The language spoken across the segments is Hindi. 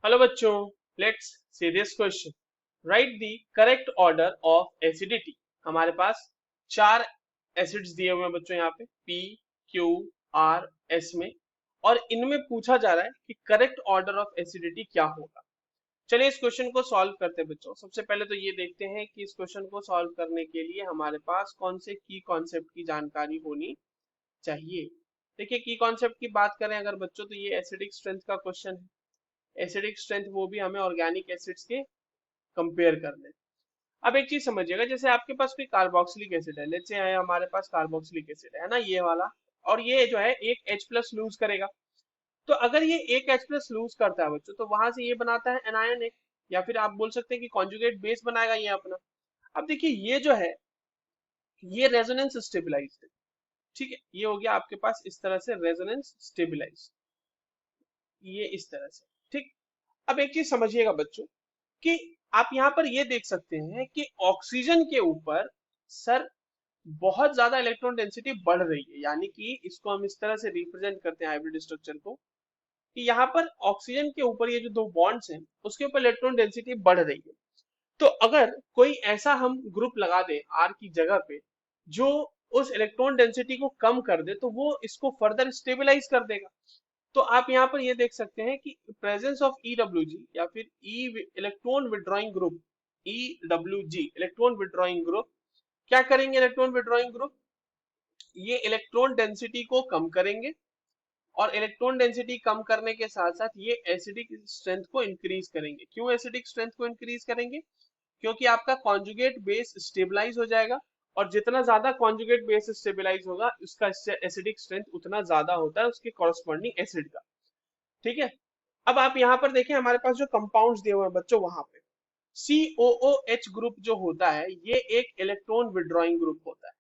हेलो बच्चों, let's see this question. Right the correct order of acidity. हमारे पास चार एसिड्स दिए हुए हैं बच्चों, यहाँ पे पी, क्यू, आर, एस में, और इनमें पूछा जा रहा है कि करेक्ट ऑर्डर ऑफ एसिडिटी क्या होगा। चलिए इस क्वेश्चन को सॉल्व करते हैं बच्चों। सबसे पहले तो ये देखते हैं कि इस क्वेश्चन को सॉल्व करने के लिए हमारे पास कौन से की कॉन्सेप्ट की जानकारी होनी चाहिए। देखिए, की कॉन्सेप्ट की बात करें अगर बच्चों, तो ये एसिडिक स्ट्रेंथ का क्वेश्चन है। एसिडिक स्ट्रेंथ वो भी हमें ऑर्गेनिक एसिड्स के कंपेयर करने। अब एक चीज समझिएगा, जैसे आपके पास कोई कार्बोक्सिलिक एसिड है, लेट्स से है हमारे पास कार्बोक्सिलिक एसिड है ना, ये वाला, और ये जो है एक H प्लस लूज करेगा। तो अगर ये एक H प्लस लूज करता है बच्चों, तो वहां से ये बनाता है एनायन एक, या फिर आप बोल सकते हैं कि कॉन्जुगेट बेस बनाएगा ये अपना। अब देखिए ये जो है, ये रेजोनेंस स्टेबिलाईज्ड है। ठीक है, ये हो गया आपके पास इस तरह से रेजोनेंस स्टेबिलाईज, ये इस तरह से। ठीक। अब एक चीज समझिएगा बच्चों कि आप यहाँ पर ये देख सकते हैं कि ऑक्सीजन के ऊपर सर बहुत ज्यादा इलेक्ट्रॉन डेंसिटी बढ़ रही है, यानी कि इसको हम इस तरह से रिप्रेजेंट करते हैं हाइब्रिड स्ट्रक्चर को, कि यहाँ पर ऑक्सीजन के ऊपर ये जो दो बॉन्ड्स हैं उसके ऊपर इलेक्ट्रॉन डेंसिटी बढ़ रही है। तो अगर कोई ऐसा हम ग्रुप लगा दे आर की जगह पे जो उस इलेक्ट्रॉन डेंसिटी को कम कर दे, तो वो इसको फर्दर स्टेबलाइज कर देगा। तो आप यहाँ पर ये देख सकते हैं कि प्रेजेंस ऑफ EWG या फिर E electron withdrawing group, EWG electron withdrawing group क्या करेंगे? इलेक्ट्रॉन विड्रॉइंग ग्रुप ये इलेक्ट्रॉन डेंसिटी को कम करेंगे, और इलेक्ट्रॉन डेंसिटी कम करने के साथ साथ ये एसिडिक स्ट्रेंथ को इंक्रीज करेंगे। क्यों एसिडिक स्ट्रेंथ को इंक्रीज करेंगे? क्योंकि आपका कॉन्जुगेट बेस स्टेबलाइज हो जाएगा, और जितना ज्यादा कॉन्जुगेट बेस स्टेबलाइज होगा उसका एसिडिक स्ट्रेंथ उतना ज्यादा होता है उसके कॉरस्पॉन्डिंग एसिड का। ठीक है। अब आप यहाँ पर देखें, हमारे पास जो कंपाउंड्स दिए हुए हैं बच्चों, वहां पे COOH ग्रुप जो होता है ये एक इलेक्ट्रॉन विड्रॉइंग ग्रुप होता है।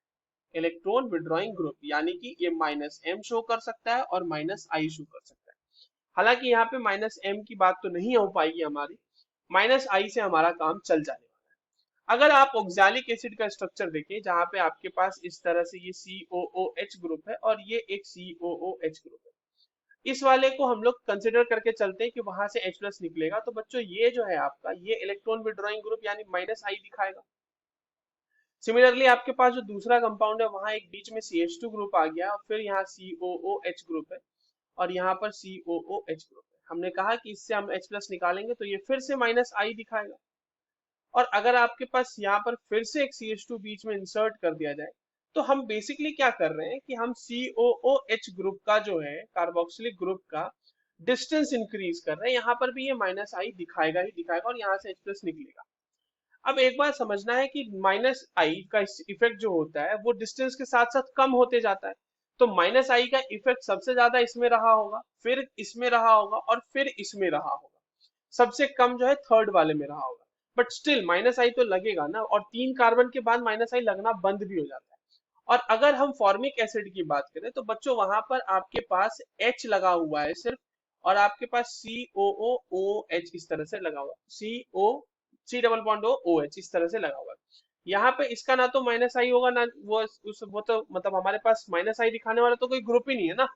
इलेक्ट्रॉन विड्रॉइंग ग्रुप यानी कि ये -M शो कर सकता है और -I शो कर सकता है। हालांकि यहाँ पे -M की बात तो नहीं हो पाएगी हमारी, -I से हमारा काम चल जाने वाला है। अगर आप ऑक्सैलिक एसिड का स्ट्रक्चर देखें, जहां पे आपके पास इस तरह से ये COOH ग्रुप है और ये एक COOH ग्रुप है, इस वाले को हम लोग कंसिडर करके चलते हैं कि वहां से H प्लस निकलेगा, तो बच्चों ये जो है आपका ये इलेक्ट्रॉन विड्रॉइंग ग्रुप यानी -I दिखाएगा। सिमिलरली आपके पास जो दूसरा कंपाउंड है वहां एक बीच में CH2 ग्रुप आ गया, और फिर यहाँ COOH ग्रुप है, और यहाँ पर COOH ग्रुप है। हमने कहा कि इससे हम H प्लस निकालेंगे तो ये फिर से -I दिखाएगा। और अगर आपके पास यहाँ पर फिर से एक CH2 बीच में इंसर्ट कर दिया जाए, तो हम बेसिकली क्या कर रहे हैं कि हम COOH ग्रुप का जो है कार्बोक्सिलिक ग्रुप का डिस्टेंस इंक्रीज कर रहे हैं। यहाँ पर भी ये -I दिखाएगा ही दिखाएगा, और यहाँ से H प्लस निकलेगा। अब एक बात समझना है कि -I का इफेक्ट जो होता है वो डिस्टेंस के साथ साथ कम होते जाता है। तो -I का इफेक्ट सबसे ज्यादा इसमें रहा होगा, फिर इसमें रहा होगा, और फिर इसमें रहा होगा। सबसे कम जो है थर्ड वाले में रहा होगा। बट स्टिल -I तो लगेगा ना, और 3 कार्बन के बाद -I लगना बंद भी हो जाता है। और अगर हम फॉर्मिक एसिड की बात करें तो बच्चों वहां पर आपके पास H लगा हुआ है सिर्फ, और आपके पास COOH इस तरह से लगा हुआ है, C डबल बॉन्ड OH इस तरह से लगा हुआ है। यहाँ पे इसका ना तो -I होगा ना वो तो मतलब हमारे पास -I दिखाने वाला तो कोई ग्रुप ही नहीं है ना।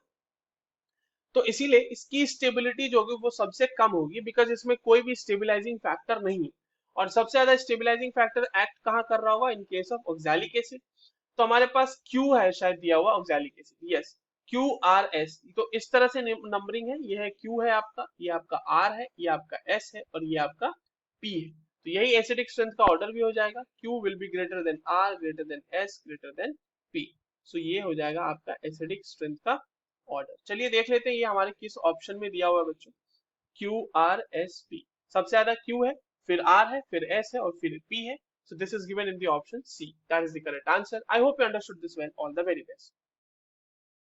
तो इसीलिए इसकी स्टेबिलिटी जो होगी वो सबसे कम होगी, बिकॉज इसमें कोई भी स्टेबिलाईजिंग फैक्टर नहीं है। और सबसे ज्यादा स्टेबिलाईजिंग फैक्टर एक्ट कहाँ कर रहा होगा? In case of oxalic acid. तो हमारे पास Q है शायद दिया हुआ ऑक्सैलिक एसिड, यस, QRS। तो इस तरह से नंबरिंग है, ये है Q है आपका, ये आपका R है, ये आपका S है, और ये आपका P है। तो यही एसिडिक स्ट्रेंथ का ऑर्डर भी हो जाएगा, Q will be greater than R, greater than S, greater than P। सो ये हो जाएगा आपका एसिडिक स्ट्रेंथ का ऑर्डर। चलिए देख लेते हैं ये हमारे किस ऑप्शन में दिया हुआ है बच्चों। QRSP, सबसे ज्यादा Q है, फिर R है, फिर S है, और फिर P है। So this is given in the option C. That is the correct answer. I hope you understood this well. All the very best.